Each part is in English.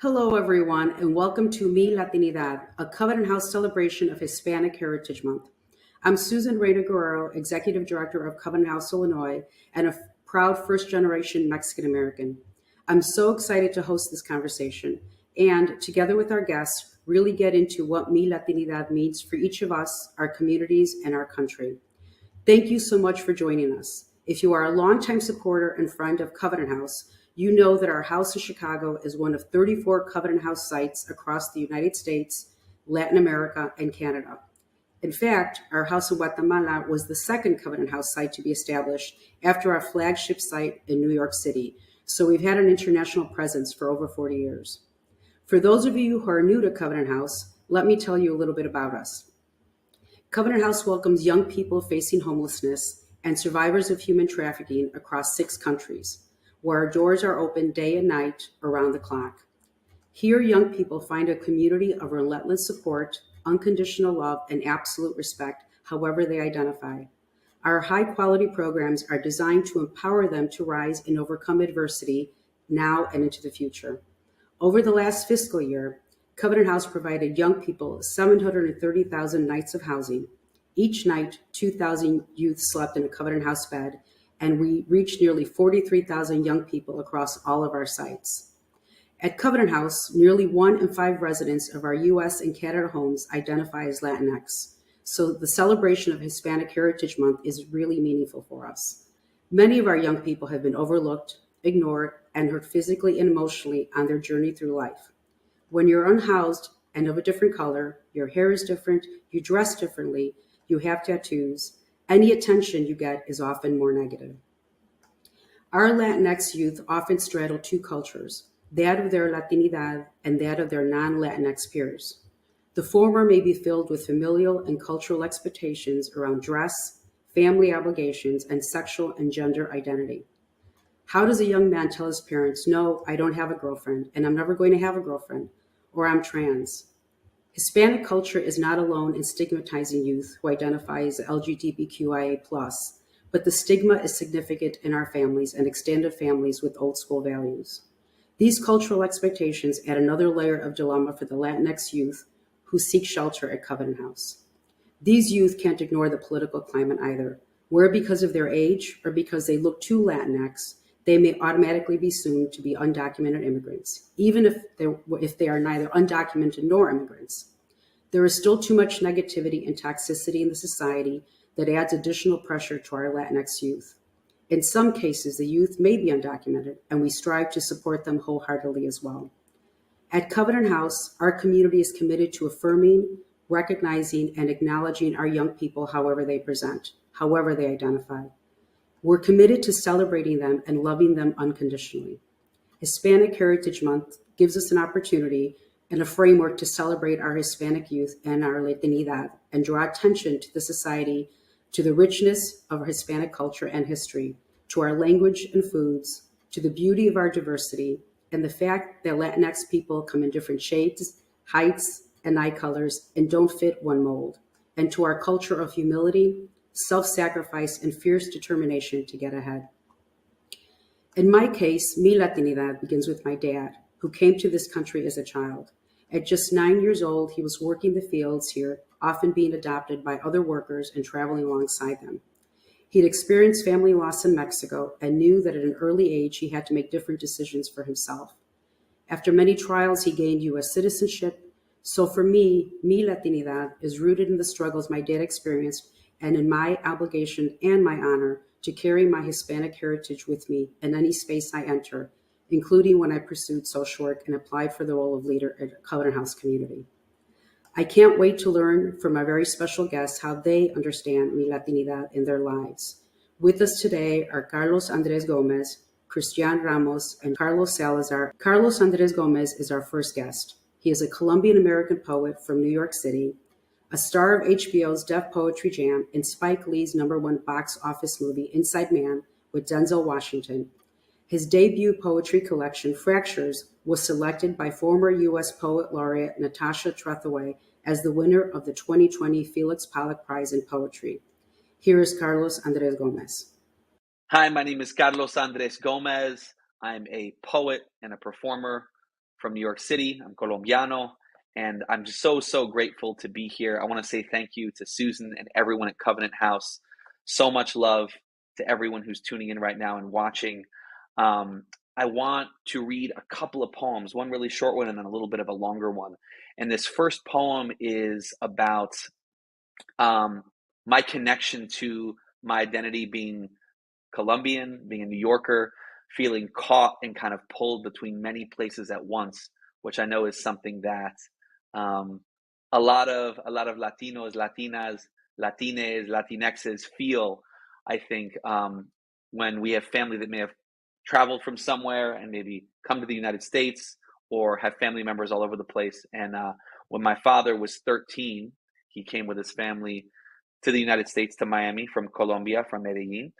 Hello, everyone, and welcome to Mi Latinidad, a Covenant House celebration of Hispanic Heritage Month. I'm Susan Reyna-Guerrero, Executive Director of Covenant House, Illinois, and a proud first-generation Mexican American. I'm so excited to host this conversation and, together with our guests, really get into what Mi Latinidad means for each of us, our communities, and our country. Thank you so much for joining us. If you are a longtime supporter and friend of Covenant House, you know that our house in Chicago is one of 34 Covenant House sites across the United States, Latin America, and Canada. In fact, our house in Guatemala was the second Covenant House site to be established after our flagship site in New York City, so we've had an international presence for over 40 years. For those of you who are new to Covenant House, let me tell you a little bit about us. Covenant House welcomes young people facing homelessness and survivors of human trafficking across 6 countries, where our doors are open day and night around the clock. Here, young people find a community of relentless support, unconditional love, and absolute respect, however they identify. Our high-quality programs are designed to empower them to rise and overcome adversity now and into the future. Over the last fiscal year, Covenant House provided young people 730,000 nights of housing. Each night, 2,000 youth slept in a Covenant House bed, and we reached nearly 43,000 young people across all of our sites. At Covenant House, nearly 1 in 5 residents of our U.S. and Canada homes identify as Latinx, so the celebration of Hispanic Heritage Month is really meaningful for us. Many of our young people have been overlooked, ignored, and hurt physically and emotionally on their journey through life. When you're unhoused and of a different color, your hair is different, you dress differently, you have tattoos, any attention you get is often more negative. Our Latinx youth often straddle 2 cultures, that of their Latinidad and that of their non-Latinx peers. The former may be filled with familial and cultural expectations around dress, family obligations, and sexual and gender identity. How does a young man tell his parents, no, I don't have a girlfriend, and I'm never going to have a girlfriend, or I'm trans? Hispanic culture is not alone in stigmatizing youth who identify as LGBTQIA+, but the stigma is significant in our families and extended families with old school values. These cultural expectations add another layer of dilemma for the Latinx youth who seek shelter at Covenant House. These youth can't ignore the political climate either, where because of their age or because they look too Latinx, they may automatically be assumed to be undocumented immigrants, even if they are neither undocumented nor immigrants. There is still too much negativity and toxicity in the society that adds additional pressure to our Latinx youth. In some cases, the youth may be undocumented, and we strive to support them wholeheartedly as well. At Covenant House, our community is committed to affirming, recognizing, and acknowledging our young people however they present, however they identify. We're committed to celebrating them and loving them unconditionally. Hispanic Heritage Month gives us an opportunity and a framework to celebrate our Hispanic youth and our Latinidad and draw attention to the society, to the richness of our Hispanic culture and history, to our language and foods, to the beauty of our diversity, and the fact that Latinx people come in different shades, heights, and eye colors and don't fit one mold, and to our culture of humility, self-sacrifice, and fierce determination to get ahead. In my case, Mi Latinidad begins with my dad, who came to this country as a child. At just 9 years old, he was working the fields here, often being adopted by other workers and traveling alongside them. He'd experienced family loss in Mexico and knew that at an early age he had to make different decisions for himself. After many trials, he gained U.S. citizenship. So for me, Mi Latinidad is rooted in the struggles my dad experienced and in my obligation and my honor to carry my Hispanic heritage with me in any space I enter, including when I pursued social work and applied for the role of leader at a Covenant House community. I can't wait to learn from our very special guests how they understand Mi Latinidad in their lives. With us today are Carlos Andrés Gómez, Kristian Ramos, and Carlos Salazar. Carlos Andrés Gómez is our first guest. He is a Colombian-American poet from New York City, a star of HBO's Def Poetry Jam and Spike Lee's #1 box office movie Inside Man with Denzel Washington. His debut poetry collection, Fractures, was selected by former U.S. Poet Laureate Natasha Trethewey as the winner of the 2020 Felix Pollock Prize in Poetry. Here is Carlos Andrés Gómez. Hi, my name is Carlos Andrés Gómez. I'm a poet and a performer from New York City. I'm Colombiano, and I'm just so grateful to be here. I want to say thank you to Susan and everyone at Covenant House. So much love to everyone who's tuning in right now and watching. I want to read a couple of poems, one really short one and then a little bit of a longer one. And this first poem is about my connection to my identity being Colombian, being a New Yorker, feeling caught and kind of pulled between many places at once, which I know is something that a lot of Latinos, Latinas, Latines, Latinxes feel, I think, when we have family that may have traveled from somewhere and maybe come to the United States or have family members all over the place. And when my father was 13, he came with his family to the United States, to Miami, from Colombia, from Medellin.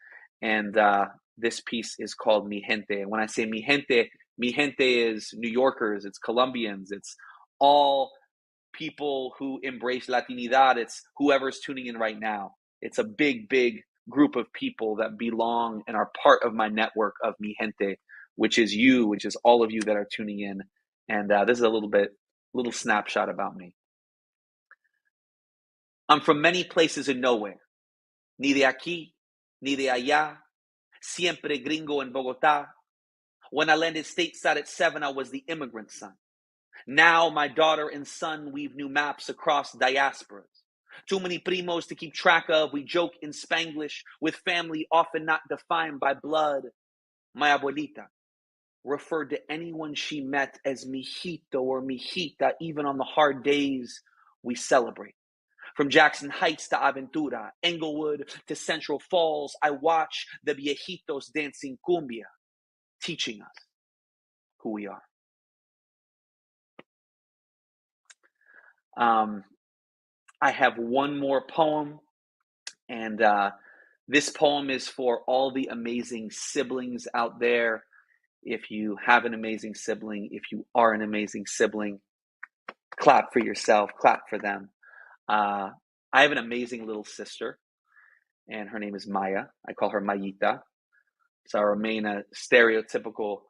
And this piece is called Mi Gente. And when I say Mi Gente is New Yorkers, it's Colombians, it's all people who embrace Latinidad, it's whoever's tuning in right now. It's a big group of people that belong and are part of my network of Mi Gente, which is you, which is all of you that are tuning in. And this is a little snapshot about me. I'm from many places and nowhere. Ni de aquí, ni de allá. Siempre gringo en Bogotá. When I landed stateside at 7, I was the immigrant son. Now my daughter and son weave new maps across diasporas. Too many primos to keep track of. We joke in Spanglish with family often not defined by blood. My abuelita referred to anyone she met as mijito or mijita, even on the hard days we celebrate. From Jackson Heights to Aventura, Englewood to Central Falls, I watch the viejitos dancing cumbia, teaching us who we are. I have one more poem, and this poem is for all the amazing siblings out there. If you have an amazing sibling, if you are an amazing sibling, clap for yourself, clap for them. I have an amazing little sister, and her name is Maya. I call her Mayita. So I remain a stereotypical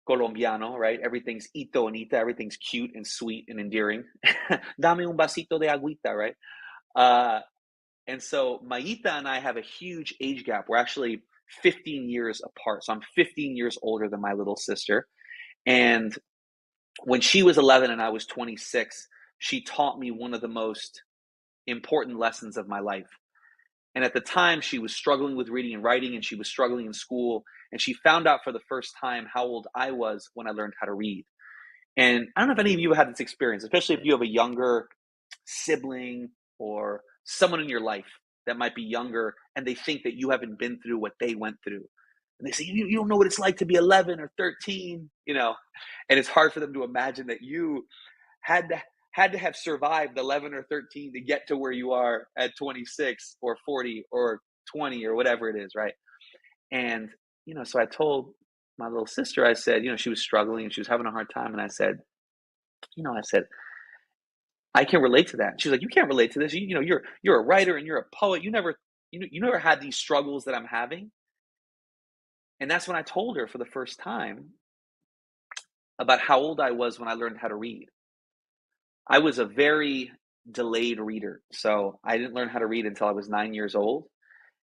Colombiano, right? Everything's ito and ita, everything's cute and sweet and endearing. Dame un vasito de agüita, right? And so Mayita and I have a huge age gap. We're actually 15 years apart. So I'm 15 years older than my little sister. And when she was 11 and I was 26, she taught me one of the most important lessons of my life. And at the time, she was struggling with reading and writing, and she was struggling in school. And she found out for the first time how old I was when I learned how to read. And I don't know if any of you had this experience, especially if you have a younger sibling or someone in your life that might be younger, and they think that you haven't been through what they went through. And they say, you don't know what it's like to be 11 or 13, and it's hard for them to imagine that you had to have survived 11 or 13 to get to where you are at 26 or 40 or 20 or whatever it is, right? And, so I told my little sister, I said, she was struggling and she was having a hard time. And I said, I can relate to that. She's like, you can't relate to this. You're a writer and you're a poet. You never had these struggles that I'm having. And that's when I told her for the first time about how old I was when I learned how to read. I was a very delayed reader. So I didn't learn how to read until I was 9 years old.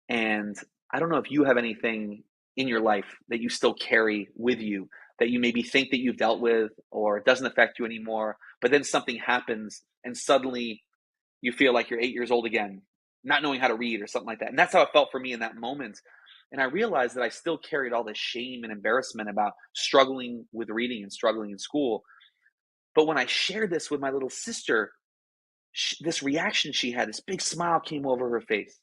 And I don't know if you have anything in your life that you still carry with you that you maybe think that you've dealt with or it doesn't affect you anymore, but then something happens and suddenly you feel like you're 8 years old again, not knowing how to read or something like that. And that's how it felt for me in that moment. And I realized that I still carried all this shame and embarrassment about struggling with reading and struggling in school. But when I shared this with my little sister, this reaction she had, this big smile came over her face.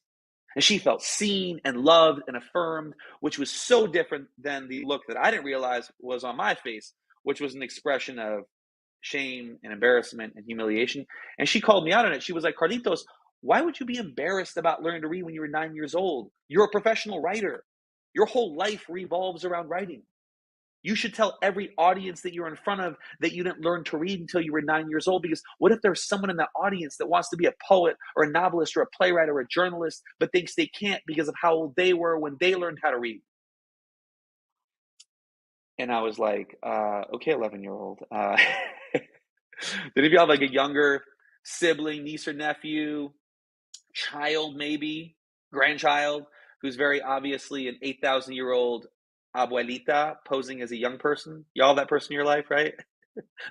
And she felt seen and loved and affirmed, which was so different than the look that I didn't realize was on my face, which was an expression of shame and embarrassment and humiliation. And she called me out on it. She was like, Carlitos, why would you be embarrassed about learning to read when you were 9 years old? You're a professional writer. Your whole life revolves around writing. You should tell every audience that you're in front of that you didn't learn to read until you were 9 years old, because what if there's someone in that audience that wants to be a poet or a novelist or a playwright or a journalist, but thinks they can't because of how old they were when they learned how to read? And I was like, okay, 11-year-old. Did any of you have like a younger sibling, niece or nephew, child maybe, grandchild, who's very obviously an 8,000-year-old abuelita posing as a young person? Y'all have that person in your life, right?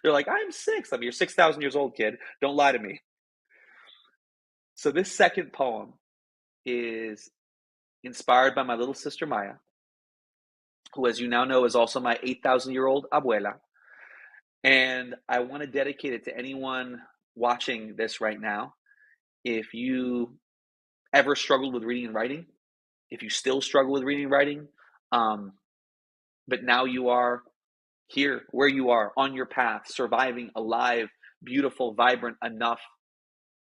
They're like, I'm 6. I mean, you're 6,000 years old, kid. Don't lie to me. So this second poem is inspired by my little sister Maya, who, as you now know, is also my 8,000-year-old abuela. And I want to dedicate it to anyone watching this right now. If you ever struggled with reading and writing, if you still struggle with reading and writing, but now you are here where you are on your path, surviving, alive, beautiful, vibrant enough,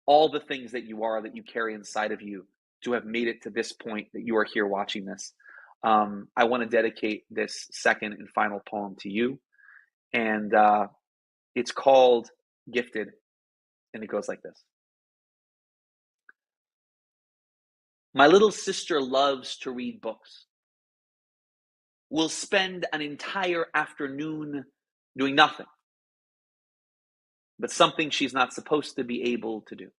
all the things that you are, that you carry inside of you to have made it to this point that you are here watching this. I want to dedicate this second and final poem to you. And it's called Gifted. And it goes like this. My little sister loves to read books. We'll spend an entire afternoon doing nothing, but something she's not supposed to be able to do.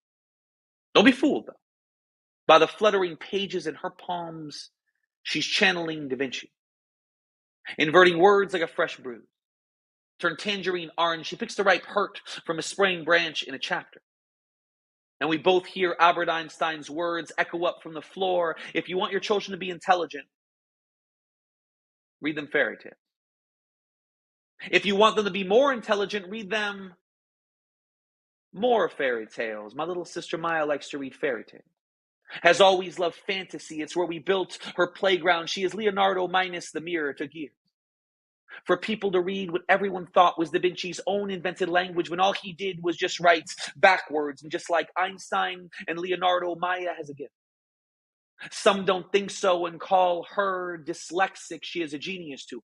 Don't be fooled, though. By the fluttering pages in her palms, she's channeling Da Vinci, inverting words like a fresh bruise. Turn tangerine orange, she picks the ripe hurt from a spraying branch in a chapter. And we both hear Albert Einstein's words echo up from the floor. If you want your children to be intelligent, read them fairy tales. If you want them to be more intelligent, read them more fairy tales. My little sister Maya likes to read fairy tales. Has always loved fantasy. It's where we built her playground. She is Leonardo minus the mirror to gears. For people to read what everyone thought was Da Vinci's own invented language when all he did was just write backwards. And just like Einstein and Leonardo, Maya has a gift. Some don't think so and call her dyslexic. She is a genius too.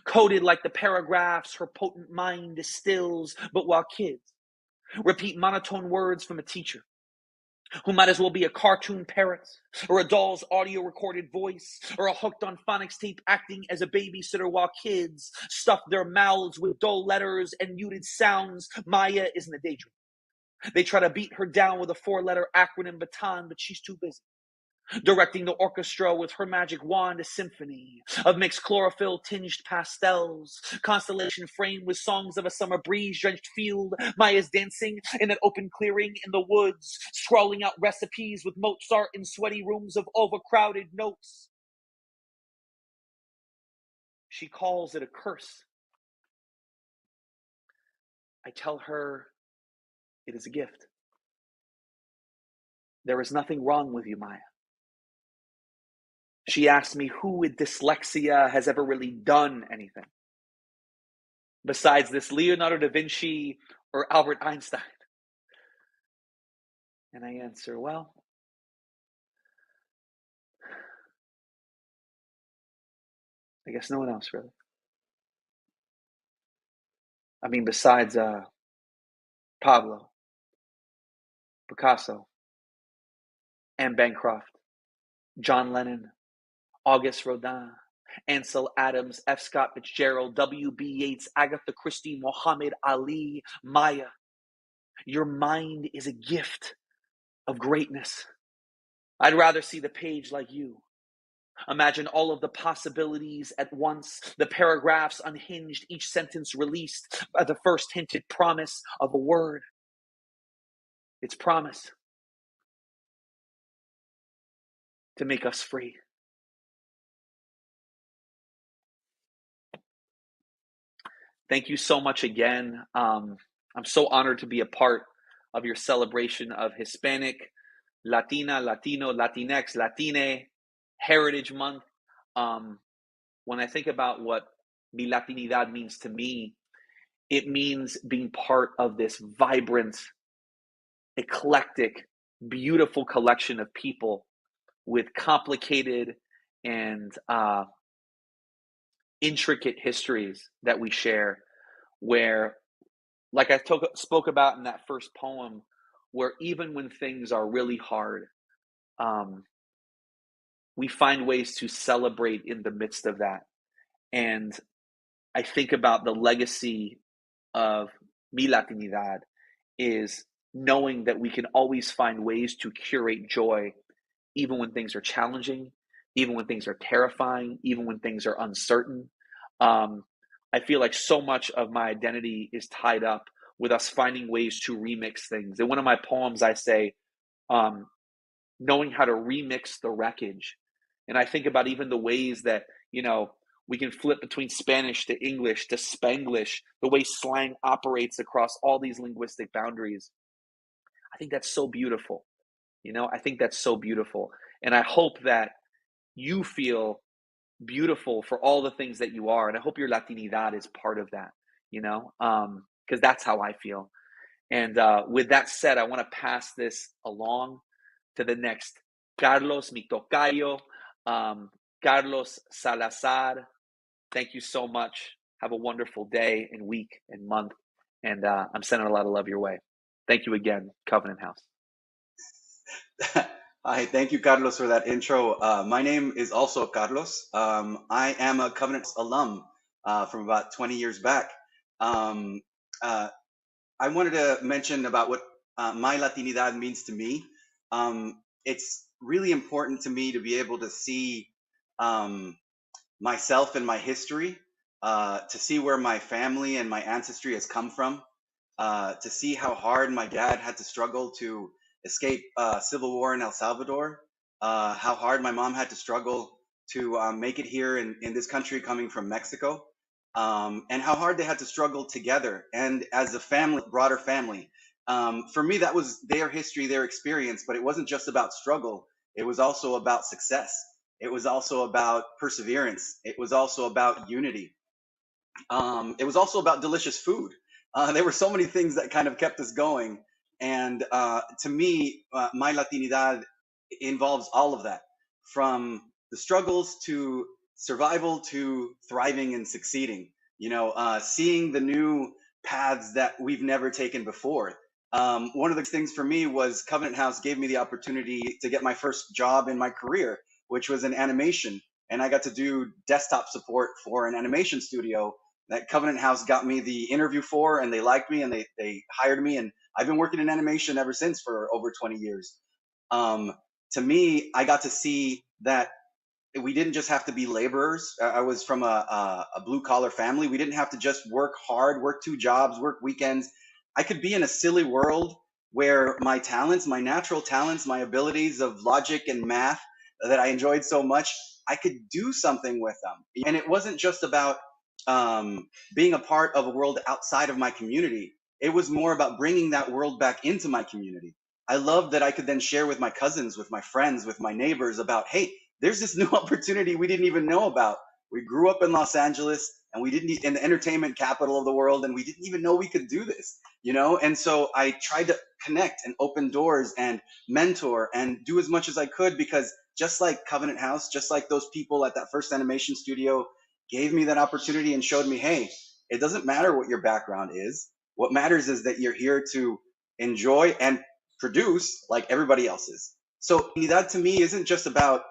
Coded like the paragraphs her potent mind distills. But while kids repeat monotone words from a teacher who might as well be a cartoon parrot, or a doll's audio recorded voice, or a hooked on phonics tape acting as a babysitter while kids stuff their mouths with dull letters and muted sounds, Maya is in a daydream. They try to beat her down with a 4-letter acronym baton, but she's too busy directing the orchestra with her magic wand, a symphony of mixed chlorophyll-tinged pastels, constellation framed with songs of a summer breeze-drenched field. Maya's dancing in an open clearing in the woods, scrawling out recipes with Mozart in sweaty rooms of overcrowded notes. She calls it a curse. I tell her it is a gift. There is nothing wrong with you, Maya. She asked me who with dyslexia has ever really done anything besides this Leonardo da Vinci or Albert Einstein. And I answer, well, I guess no one else really. I mean, besides Pablo, Picasso, Anne Bancroft, John Lennon, Auguste Rodin, Ansel Adams, F. Scott Fitzgerald, W.B. Yeats, Agatha Christie, Muhammad Ali, Maya. Your mind is a gift of greatness. I'd rather see the page like you. Imagine all of the possibilities at once, the paragraphs unhinged, each sentence released by the first hinted promise of a word. It's promise to make us free. Thank you so much again. I'm so honored to be a part of your celebration of Hispanic, Latina, Latino, Latinx, Latine Heritage Month. When I think about what mi Latinidad means to me, it means being part of this vibrant, eclectic, beautiful collection of people with complicated and intricate histories that we share, where, like I spoke about in that first poem, where even when things are really hard, we find ways to celebrate in the midst of that And I think about the legacy of Mi Latinidad is knowing that we can always find ways to curate joy, even when things are challenging, even when things are terrifying, even when things are uncertain. I feel like so much of my identity is tied up with us finding ways to remix things. In one of my poems, I say, um, knowing how to remix the wreckage. And I think about even the ways that, we can flip between Spanish to English to Spanglish, the way slang operates across all these linguistic boundaries. I think that's so beautiful. I think that's so beautiful. And I hope that you feel beautiful for all the things that you are. And I hope your Latinidad is part of that, because that's how I feel. And with that said, I want to pass this along to the next Carlos, mi tocayo, Carlos Salazar. Thank you so much. Have a wonderful day and week and month. And I'm sending a lot of love your way. Thank you again, Covenant House. Hi, thank you, Carlos, for that intro. My name is also Carlos. I am a Covenant alum from about 20 years back. I wanted to mention about what my Latinidad means to me. It's really important to me to be able to see myself and my history, to see where my family and my ancestry has come from, to see how hard my dad had to struggle to escape civil war in El Salvador, how hard my mom had to struggle to make it here in this country coming from Mexico, and how hard they had to struggle together and as a family, broader family. For me, that was their history, their experience, but it wasn't just about struggle. It was also about success. It was also about perseverance. It was also about unity. It was also about delicious food. There were so many things that kind of kept us going. And to me, my Latinidad involves all of that, from the struggles to survival to thriving and succeeding. Seeing the new paths that we've never taken before. One of the things for me was Covenant House gave me the opportunity to get my first job in my career, which was in animation. And I got to do desktop support for an animation studio that Covenant House got me the interview for, and they liked me and they hired me. And I've been working in animation ever since for over 20 years. To me, I got to see that we didn't just have to be laborers. I was from a blue collar family. We didn't have to just work hard, work 2 jobs, work weekends. I could be in a silly world where my talents, my natural talents, my abilities of logic and math that I enjoyed so much, I could do something with them. And it wasn't just about being a part of a world outside of my community. It was more about bringing that world back into my community. I loved that I could then share with my cousins, with my friends, with my neighbors about, hey, there's this new opportunity we didn't even know about. We grew up in Los Angeles and we didn't, in the entertainment capital of the world, and we didn't even know we could do this, And so I tried to connect and open doors and mentor and do as much as I could, because just like Covenant House, just like those people at that first animation studio gave me that opportunity and showed me, hey, it doesn't matter what your background is. What matters is that you're here to enjoy and produce like everybody else is. So that to me isn't just about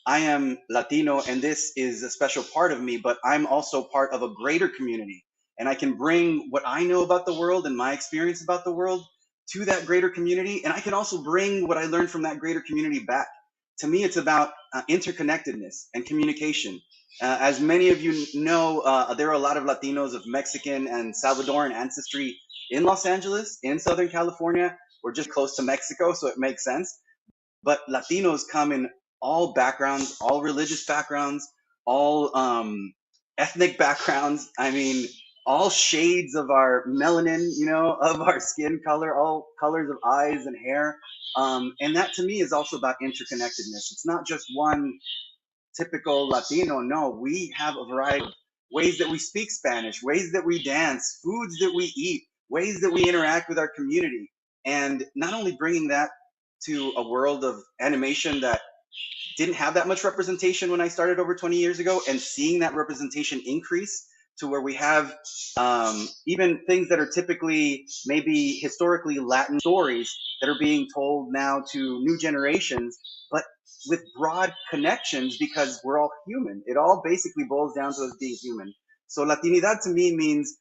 I am Latino and this is a special part of me, but I'm also part of a greater community. And I can bring what I know about the world and my experience about the world to that greater community. And I can also bring what I learned from that greater community back. To me, it's about interconnectedness and communication. As many of you know, there are a lot of Latinos of Mexican and Salvadoran ancestry in Los Angeles, in Southern California. We're just close to Mexico, so it makes sense. But Latinos come in all backgrounds, all religious backgrounds, all ethnic backgrounds. I mean, all shades of our melanin, of our skin color, all colors of eyes and hair. And that to me is also about interconnectedness. It's not just one typical Latino. No, we have a variety of ways that we speak Spanish, ways that we dance, foods that we eat, ways that we interact with our community. And not only bringing that to a world of animation that didn't have that much representation when I started over 20 years ago, and seeing that representation increase to where we have even things that are typically maybe historically Latin stories that are being told now to new generations, but with broad connections because we're all human. It all basically boils down to us being human. So Latinidad to me means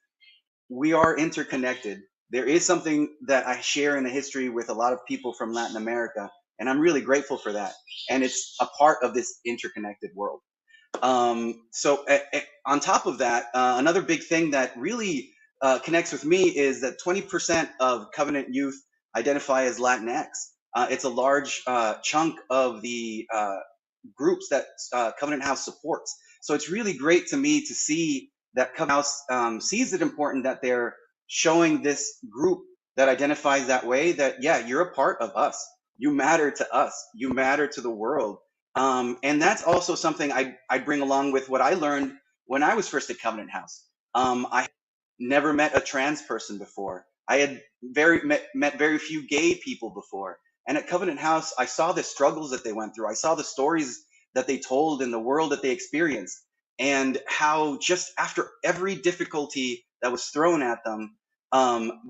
we are interconnected. There is something that I share in the history with a lot of people from Latin America, and I'm really grateful for that. And it's a part of this interconnected world. On top of that, another big thing that really connects with me is that 20% of Covenant youth identify as Latinx. It's a large chunk of the groups that Covenant House supports. So it's really great to me to see that Covenant House sees it important that they're showing this group that identifies that way that, yeah, you're a part of us. You matter to us. You matter to the world. And that's also something I bring along with what I learned when I was first at Covenant House. I never met a trans person before. I had met very few gay people before. And at Covenant House, I saw the struggles that they went through. I saw the stories that they told in the world that they experienced, and how just after every difficulty that was thrown at them,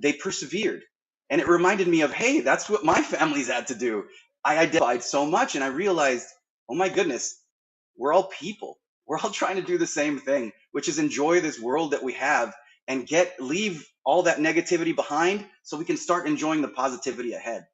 they persevered. And it reminded me of, hey, that's what my family's had to do. I identified so much, and I realized, oh my goodness, we're all people. We're all trying to do the same thing, which is enjoy this world that we have and leave all that negativity behind so we can start enjoying the positivity ahead.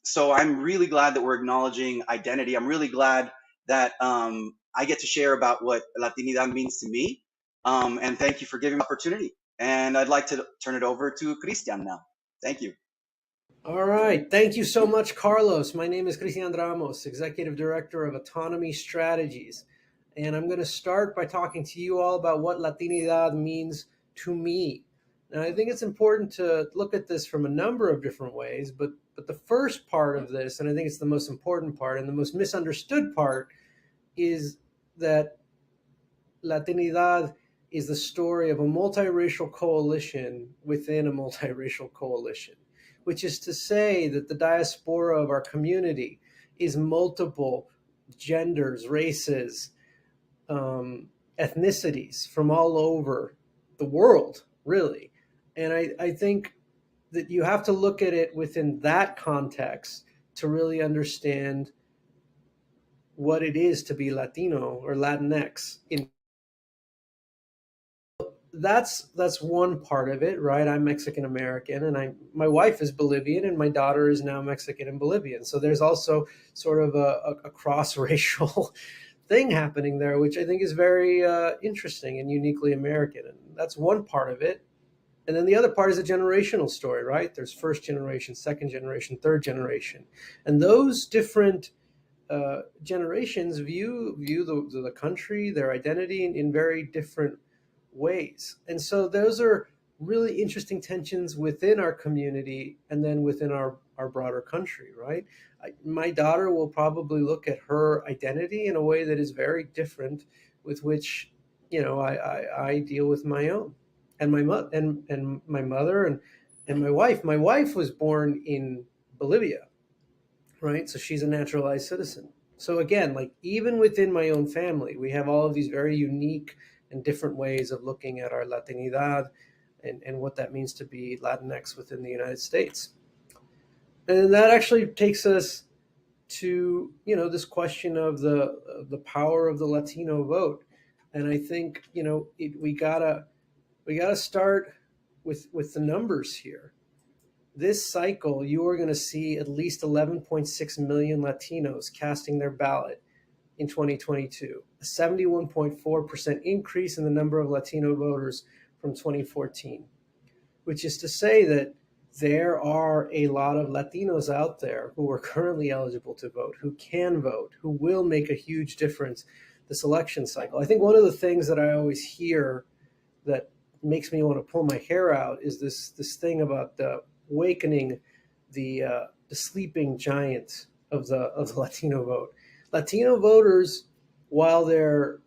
So I'm really glad that we're acknowledging identity. I'm really glad that I get to share about what Latinidad means to me. And thank you for giving me the opportunity. And I'd like to turn it over to Kristian now. Thank you. All right. Thank you so much, Carlos. My name is Kristian Ramos, Executive Director of Autonomy Strategies. And I'm going to start by talking to you all about what Latinidad means to me. Now, I think it's important to look at this from a number of different ways, but the first part of this, and I think it's the most important part and the most misunderstood part, is that Latinidad is the story of a multiracial coalition within a multiracial coalition, which is to say that the diaspora of our community is multiple genders, races, ethnicities from all over the world, really. And I think that you have to look at it within that context to really understand what it is to be Latino or Latinx. That's one part of it, right? I'm Mexican American, and my wife is Bolivian, and my daughter is now Mexican and Bolivian. So there's also sort of a cross-racial thing happening there, which I think is very interesting and uniquely American. And that's one part of it. And then the other part is a generational story, right? There's first generation, second generation, third generation. And those different generations view the country, their identity in very different ways. And so those are really interesting tensions within our community and then within our broader country, right? My daughter will probably look at her identity in a way that is very different with which, I deal with my own. And my mother and my mother and my wife. My wife was born in Bolivia, right? So she's a naturalized citizen. So again, like even within my own family, we have all of these very unique and different ways of looking at our Latinidad and what that means to be Latinx within the United States. And that actually takes us to, this question of the power of the Latino vote. And I think, we gotta start with the numbers here. This cycle, you are going to see at least 11.6 million Latinos casting their ballot in 2022, a 71.4% increase in the number of Latino voters from 2014, which is to say that there are a lot of Latinos out there who are currently eligible to vote, who can vote, who will make a huge difference this election cycle. I think one of the things that I always hear that makes me want to pull my hair out is this thing about awakening the sleeping giant of the Latino vote. Latino voters, while their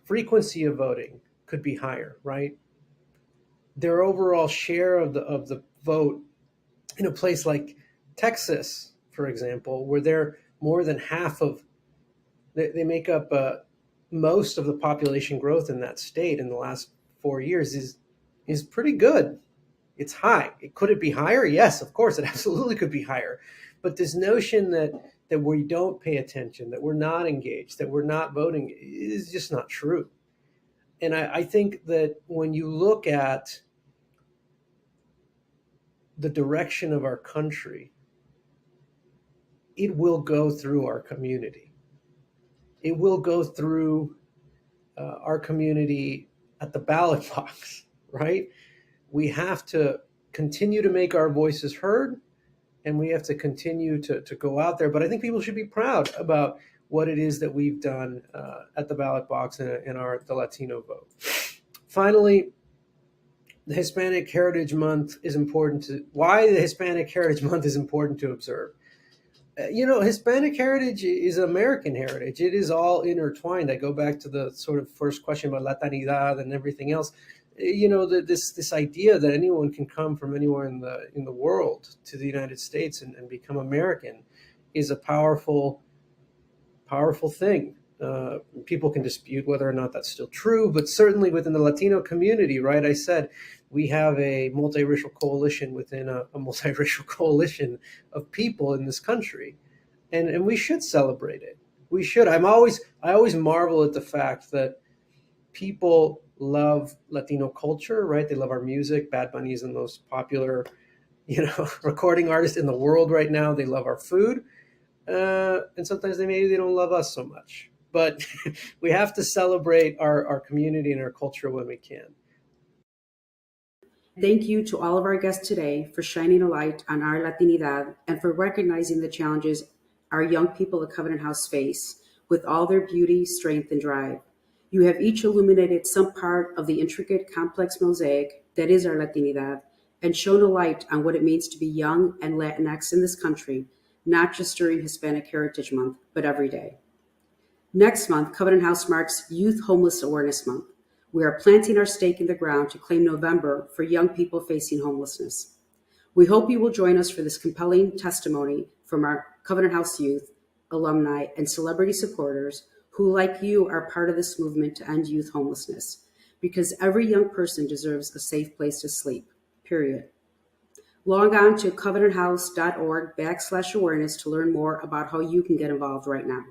frequency of voting could be higher, right? Their overall share of the vote in a place like Texas, for example, where they're more than half of, they make up most of the population growth in that state in the last 4 years is pretty good. It's high. Could it be higher? Yes, of course, it absolutely could be higher. But this notion that we don't pay attention, that we're not engaged, that we're not voting is just not true. And I think that when you look at the direction of our country, it will go through our community. It will go through our community at the ballot box, right? We have to continue to make our voices heard, and we have to continue to go out there. But I think people should be proud about what it is that we've done at the ballot box and the Latino vote. Finally, the Hispanic Heritage Month is important why the Hispanic Heritage Month is important to observe. Hispanic heritage is American heritage. It is all intertwined. I go back to the sort of first question about Latinidad and everything else. This idea that anyone can come from anywhere in the world to the United States and become American is a powerful thing. People can dispute whether or not that's still true, but certainly within the Latino community, right? I said we have a multiracial coalition within a multiracial coalition of people in this country, and we should celebrate it. We should. I always marvel at the fact that people love Latino culture, right? They love our music. Bad Bunny is the most popular, recording artist in the world right now. They love our food. And sometimes they don't love us so much, but we have to celebrate our community and our culture when we can. Thank you to all of our guests today for shining a light on our Latinidad and for recognizing the challenges our young people at Covenant House face with all their beauty, strength, and drive. You have each illuminated some part of the intricate, complex mosaic that is our Latinidad and shone a light on what it means to be young and Latinx in this country, not just during Hispanic Heritage Month, but every day. Next month, Covenant House marks Youth Homeless Awareness Month. We are planting our stake in the ground to claim November for young people facing homelessness. We hope you will join us for this compelling testimony from our Covenant House youth, alumni, and celebrity supporters who, like you, are part of this movement to end youth homelessness, because every young person deserves a safe place to sleep, period. Log on to covenanthouse.org/awareness to learn more about how you can get involved right now.